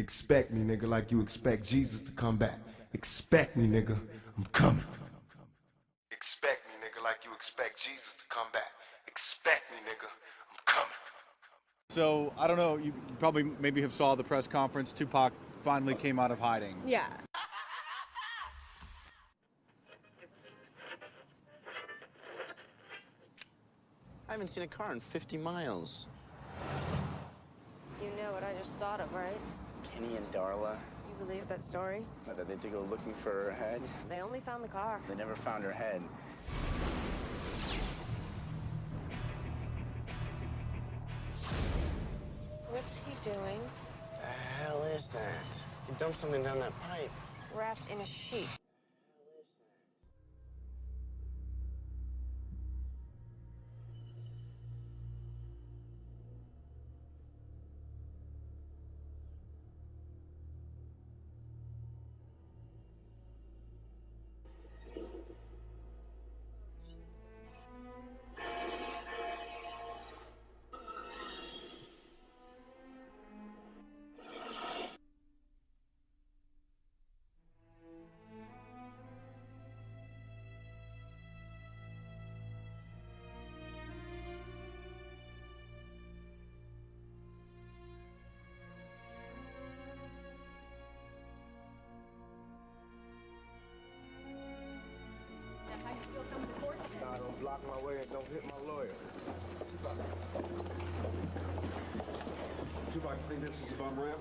Expect me, nigga, like you expect Jesus to come back. Expect me, nigga, I'm coming. Expect me, nigga, like you expect Jesus to come back. Expect me, nigga, I'm coming. So, I don't know, you probably maybe have saw the press conference. Tupac finally came out of hiding. Yeah. I haven't seen a car in 50 miles. You know what I just thought of, right? Kenny and Darla, You believe that story? that they had to go looking for her head. They only found the car. They never found her head. What's he doing? The hell is that? He dumped something down that pipe. Wrapped in a sheet. Nah, don't block my way and don't hit my lawyer. Tupac, you think this is a bum ramp?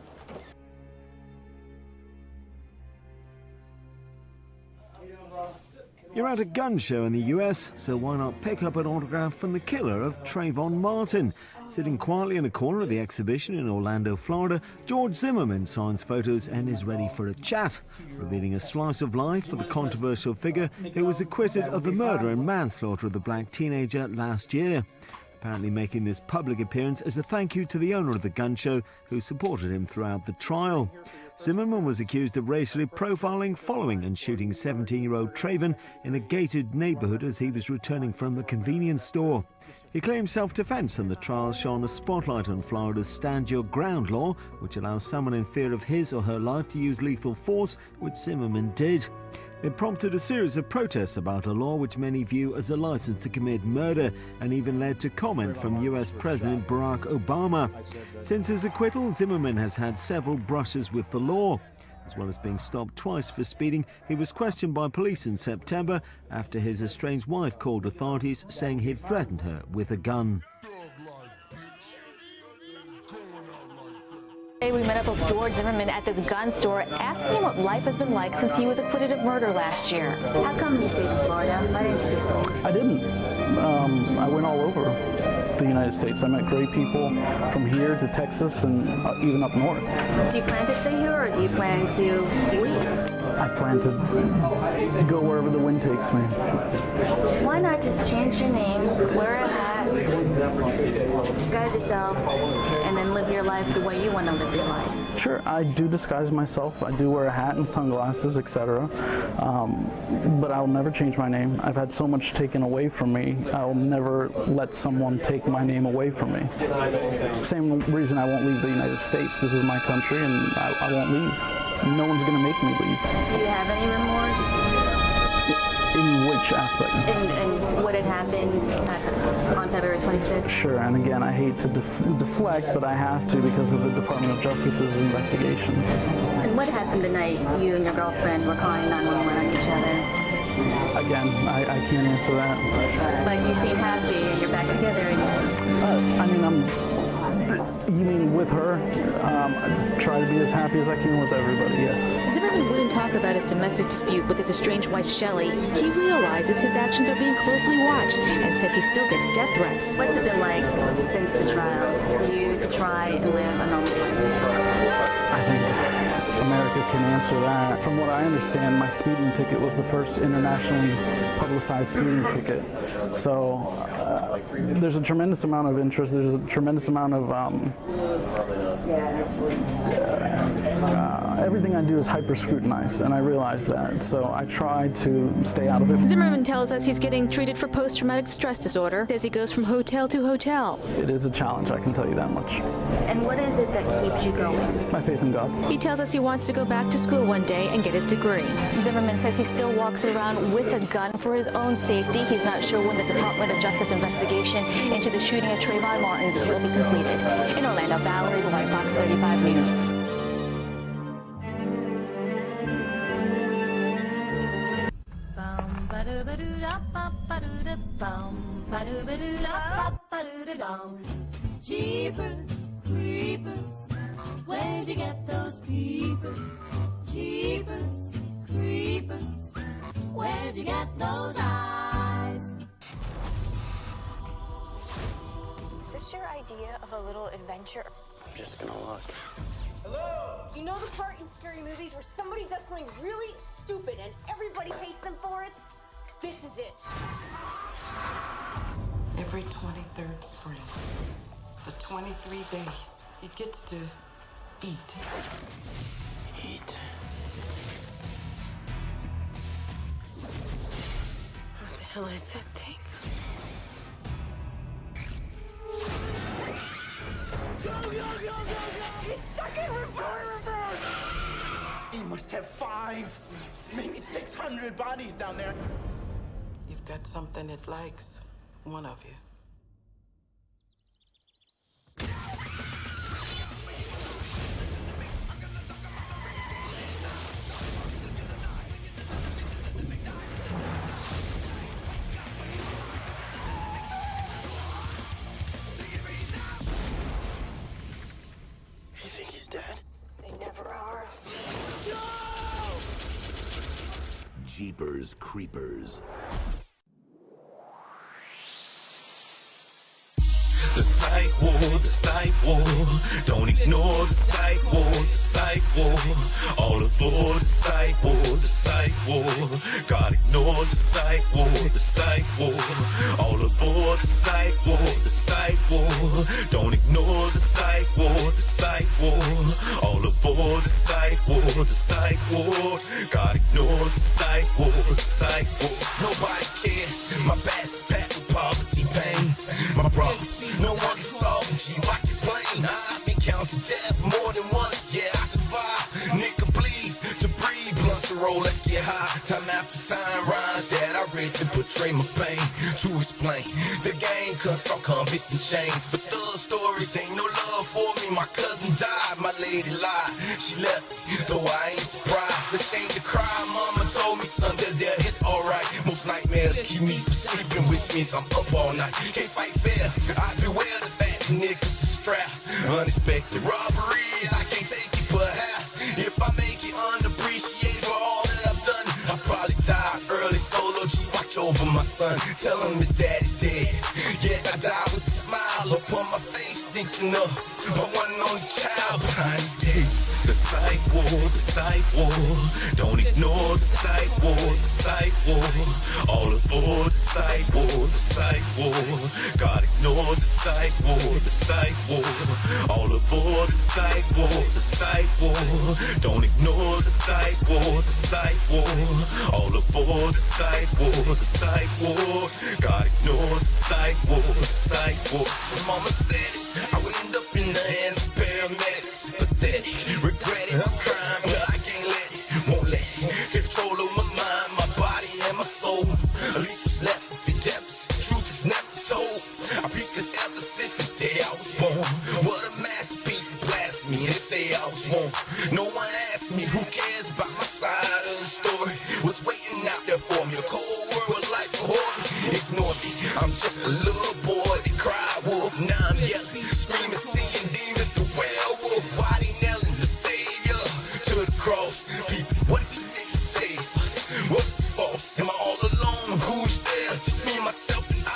You're at a gun show in the US, so why not pick up an autograph from the killer of Trayvon Martin? Sitting quietly in a corner of the exhibition in Orlando, Florida, George Zimmerman signs photos and is ready for a chat, revealing a slice of life for the controversial figure who was acquitted of the murder and manslaughter of the black teenager last year. Apparently making this public appearance as a thank you to the owner of the gun show who supported him throughout the trial. Zimmerman was accused of racially profiling, following and shooting 17-year-old Trayvon in a gated neighborhood as he was returning from a convenience store. He claimed self-defense, and the trial shone a spotlight on Florida's Stand Your Ground law, which allows someone in fear of his or her life to use lethal force, which Zimmerman did. It prompted a series of protests about a law which many view as a license to commit murder, and even led to comment from US President Barack Obama. Since his acquittal, Zimmerman has had several brushes with the law. As well as being stopped twice for speeding, he was questioned by police in September after his estranged wife called authorities saying he'd threatened her with a gun. Today we met up with George Zimmerman at this gun store, asking him what life has been like since he was acquitted of murder last year. How come you stayed in Florida? Why didn't you just leave? I didn't. I went all over the United States. I met great people from here to Texas and even up north. Do you plan to stay here or do you plan to leave? I plan to go wherever the wind takes me. Why not just change your name, wear a hat, disguise yourself, and then live your life the way you want to live your life? Sure, I do disguise myself. I do wear a hat and sunglasses, etc. But I'll never change my name. I've had so much taken away from me. I'll never let someone take my name away from me. Same reason I won't leave the United States. This is my country, and I won't leave. No one's going to make me leave. Do you have any remorse? In which aspect? In what had happened on February 26th? Sure, and again, I hate to deflect, but I have to because of the Department of Justice's investigation. And what happened the night you and your girlfriend were calling 911 on each other? Again, I can't answer that. But you seem happy and you're back together again. I mean, you mean with her? I try to be as happy as I can with everybody, yes. Zimmerman wouldn't talk about his domestic dispute with his estranged wife, Shelley. He realizes his actions are being closely watched and says he still gets death threats. What's it been like since the trial for you to try and live a normal life? I think America can answer that. From what I understand, my speeding ticket was the first internationally publicized speeding ticket. So there's a tremendous amount of interest. There's a tremendous amount of everything I do is hyper-scrutinized, and I realize that, so I try to stay out of it. Zimmerman tells us he's getting treated for post-traumatic stress disorder as he goes from hotel to hotel. It is a challenge, I can tell you that much. And what is it that keeps you going? My faith in God. He tells us he wants to go back to school one day and get his degree. Zimmerman says he still walks around with a gun for his own safety. He's not sure when the Department of Justice investigation into the shooting of Trayvon Martin will be completed. In Orlando, Valerie White, Fox 35 News. Jeepers, creepers, where'd you get those peepers? Jeepers, creepers, where'd you get those eyes? Is this your idea of a little adventure? I'm just gonna look. Hello? You know the part in scary movies where somebody does something really stupid and everybody hates them for it? This is it. Every 23rd spring, for 23 days, it gets to eat. Eat. What the hell is that thing? It's stuck in reverse! He must have 5, maybe 600 bodies down there. You've got something it likes, one of you. You think he's dead? They never are. Jeepers Creepers. The psych ward, don't ignore the psych ward, all aboard the psych ward, God ignore the psych ward, all aboard the psych ward, don't ignore the psych ward, all aboard the psych ward, God ignore the psych ward, nobody cares, my back's packed with poverty pains, my problems. No one can solve them, G, I can blame. I've been counting death more than once, yeah, I survived. Nigga, please, to breathe, blunts to roll, let's get high. Time after time, rhymes that I read to portray my pain, to explain. The game cuts all convicts and chains, but thug stories ain't no love for me. My cousin died, my lady lied, she left me, though I ain't surprised. Ashamed to cry, mama told me, son, there, it's alright. Most nightmares keep me from sleeping, which means I'm up all night. Can't fight fair, I beware the fact niggas are strapped. Unexpected robberies, I can't take it perhaps. If I make it unappreciated for all that I've done, I'll probably die early. Solo G, watch over my son, tell him his daddy's dead. Yet I die with a smile upon my face, thinking of my one and only child behind his gates. The psych ward, don't ignore the psych ward, all aboard the psych ward, God ignore the psych ward, all aboard the psych ward, don't ignore the psych ward, all aboard the psych ward, God ignore the psych ward, when mama said it, I would end up in the hands of paramedics, pathetic, regret it, I'm crying, but I can't let it, won't let it, take control of my mind, my body and my soul, at least what's left of the deficit, truth is never told, I preach this ever since the day I was born, what a masterpiece of blasphemy, and they say I was wrong, no one asked me, who cares about my side of the story, what's waiting out there for me, a cold world, life for me, ignore me, I'm just a little boy that cried wolf, now I'm yelling, screaming, seeing demons, the werewolf, why they nailing the savior to the cross, people, what do you think to save us, what's false, am I all alone, who's there, just me, myself, and I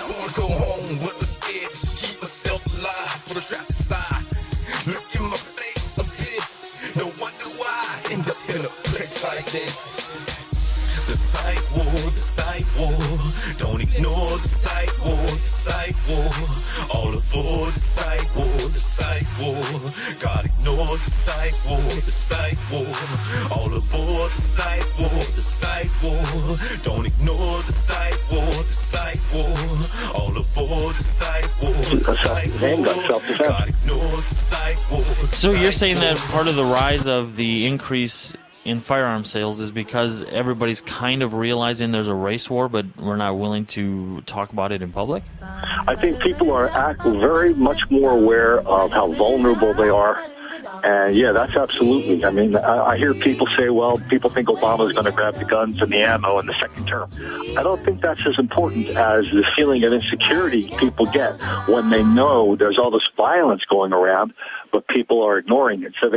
wanna go home, wasn't scared, just keep myself alive, for the trap aside, look in my face, I'm pissed, no wonder why I end up in a place like this. The psych ward, the psych ward. Don't ignore the psych ward, the psych ward. All aboard the psych ward, the psych ward. Gotta ignore the psych ward, the psych ward. All aboard the psych ward, the psych ward. Don't ignore the psych ward, the psych ward. All aboard the psych ward, the psych ward. Gotta ignore the psych ward. So you're saying that part of the rise of the increase in firearm sales is because everybody's kind of realizing there's a race war, but we're not willing to talk about it in public? I think people are very much more aware of how vulnerable they are. And yeah, that's absolutely. I mean, I hear people say, well, people think Obama's going to grab the guns and the ammo in the second term. I don't think that's as important as the feeling of insecurity people get when they know there's all this violence going around, but people are ignoring it. So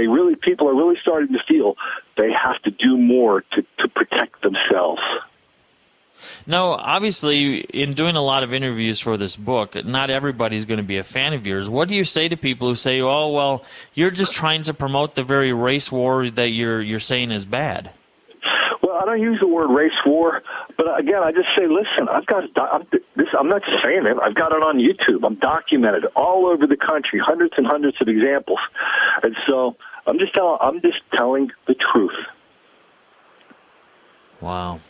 people are really starting to feel they have to do more to protect themselves. Now, obviously, in doing a lot of interviews for this book, not everybody's going to be a fan of yours. What do you say to people who say, oh, well, you're just trying to promote the very race war that you're saying is bad? Well, I don't use the word race war, but again, I just say, listen, I'm not just saying it. I've got it on YouTube. I'm documented all over the country, hundreds and hundreds of examples. And so I'm just telling the truth. Wow.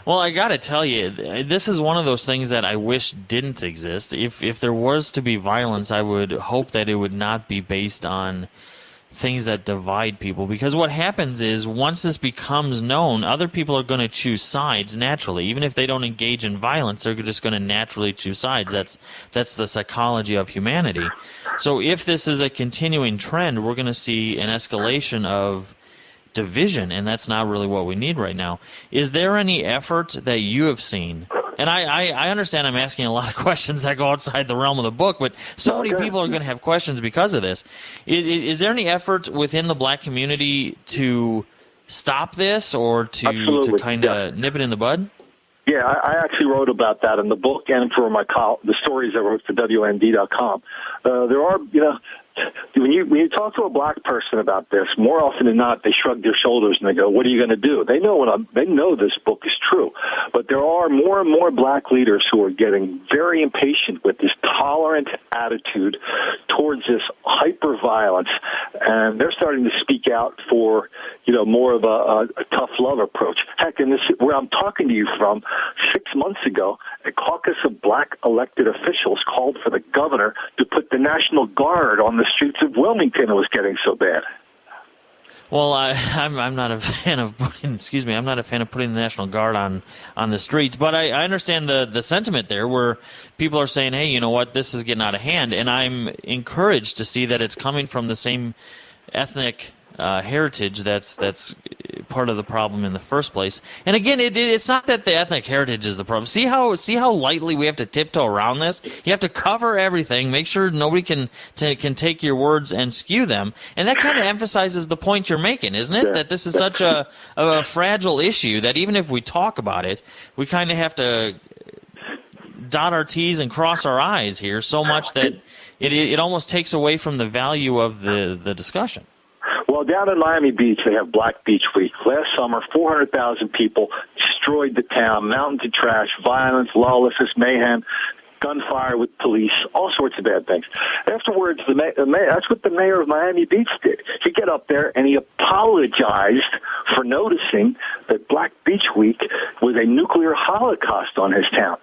Well, I got to tell you, this is one of those things that I wish didn't exist. If there was to be violence, I would hope that it would not be based on things that divide people. Because what happens is, once this becomes known, other people are going to choose sides naturally. Even if they don't engage in violence, they're just going to naturally choose sides. That's the psychology of humanity. So if this is a continuing trend, we're going to see an escalation of division, and that's not really what we need right now. Is there any effort that you have seen? And I understand I'm asking a lot of questions that go outside the realm of the book, but so many people are going to have questions because of this. Is there any effort within the black community to stop this or to kind of nip it in the bud? Yeah, I actually wrote about that in the book and for the stories I wrote for WND.com. There are, when you talk to a black person about this, more often than not, they shrug their shoulders and they go, "What are you going to do?" They know this book is true, but there are more and more black leaders who are getting very impatient with this tolerant attitude towards this hyper violence, and they're starting to speak out for more of a tough love approach. Heck, in this where I'm talking to you from, 6 months ago, a caucus of black elected officials called for the governor to put the National Guard on the streets of Wilmington. It was getting so bad. Well, I'm not a fan of putting the National Guard on the streets, but I understand the sentiment there, where people are saying, hey, you know what, this is getting out of hand, and I'm encouraged to see that it's coming from the same ethnic heritage that's part of the problem in the first place. And again, it's not that the ethnic heritage is the problem. See how lightly we have to tiptoe around this? You have to cover everything, make sure nobody can take your words and skew them. And that kind of emphasizes the point you're making, isn't it? That this is such a fragile issue that even if we talk about it, we kind of have to dot our T's and cross our I's here so much that it almost takes away from the value of the discussion. Well, down in Miami Beach, they have Black Beach Week. Last summer, 400,000 people destroyed the town, mountains of trash, violence, lawlessness, mayhem, gunfire with police, all sorts of bad things. Afterwards, that's what the mayor of Miami Beach did. He got up there and he apologized for noticing that Black Beach Week was a nuclear holocaust on his town.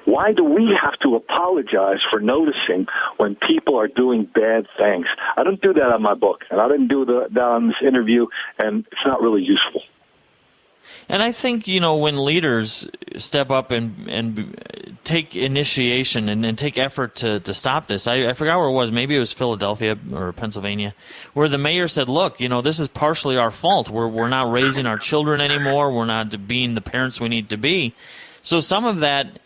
Why do we have to apologize for noticing when people are doing bad things? I don't do that on my book, and I didn't do that on this interview, and it's not really useful. And I think, when leaders step up and take initiation and take effort to stop this, I forgot where it was, maybe it was Philadelphia or Pennsylvania, where the mayor said, look, this is partially our fault. We're not raising our children anymore. We're not being the parents we need to be. So some of that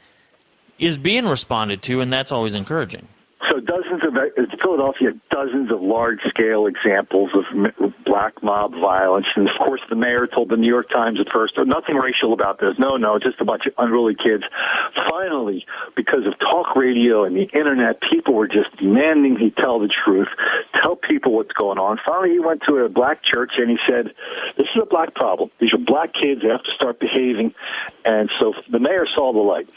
is being responded to, and that's always encouraging. So Philadelphia, dozens of large-scale examples of black mob violence. And, of course, the mayor told the New York Times at first, nothing racial about this. No, just a bunch of unruly kids. Finally, because of talk radio and the Internet, people were just demanding he tell the truth, tell people what's going on. Finally, he went to a black church and he said, this is a black problem. These are black kids. They have to start behaving. And so the mayor saw the light.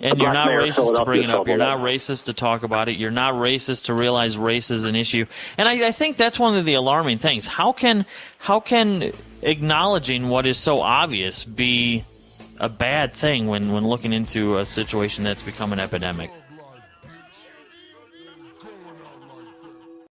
And you're not racist to bring it up. You're not racist to talk about it. You're not racist to realize race is an issue. And I think that's one of the alarming things. How can acknowledging what is so obvious be a bad thing when looking into a situation that's become an epidemic?